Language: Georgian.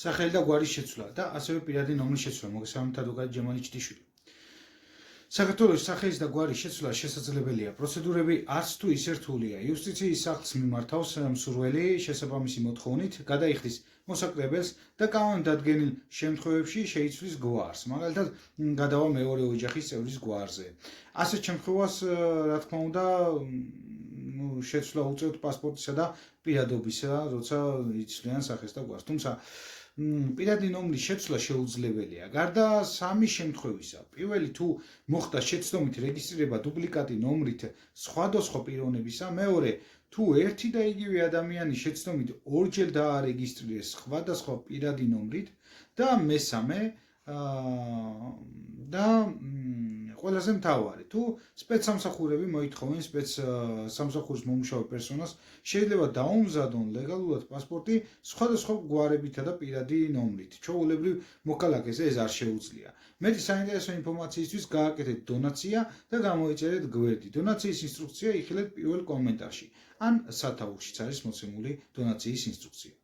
სახელი და გვარის შეცვლა და ასევე პირადი ნომრის შეცვლა, მოგესალმებით ადვოკატ ჯემალი ჭდიშვილი. საქართველოს სახელის და გვარის შეცვლა შესაძლებელია. პროცედურები არც თუ ისე რთულია. იუსტიციის სახლს მიმართავს მსურველი შესაბამისი მოთხოვნით გადაიხდის მოსაკრებელს და კანონდადგენილ შემთხვევებში შეიცვლის გვარს. მაგალითად, გადავა მეორე ოჯახის წევრის გვარზე. ასეთ შემთხვევას, რა თქმა უნდა, შეცვლა უწევთ პასპორტისა და პირადობისა, როცა იცვლიან სახეს და გვარს. თუმცა პირადი ნომრის შეცვლა შეუძლებელია. გარდა სამი შემთხვევისა. პირველი, თუ მოხდა შეცდომით რეგისტრირება დუპლიკატი ნომრით სხვადასხვა პიროვნებისა, მეორე, თუ ერთი და იგივე ადამიანი შეცდომით ორჯერ დაარეგისტრირეს სხვადასხვა პირადი ნომრით და მესამე და ყველაზე მთავარი, თუ სპეცსამსახურები მოითხოვენ სპეცსამსახურის მომუშავე პერსონას შეიძლება დაუმზადონ ლეგალურად პასპორტი სხვადასხვა გვარებითა და პირადი ნომრით. ჩვეულებრივ მოქალაქეზე ეს არ შეუძლია. მეტი საინტერესო ინფორმაციისთვის გააკეთეთ დონაცია და გამოიწერეთ გვერდი. დონაციის ინსტრუქცია იხილეთ პირველ კომენტარში ან სათაურშიც არის მოცემული დონაციის ინსტრუქცია.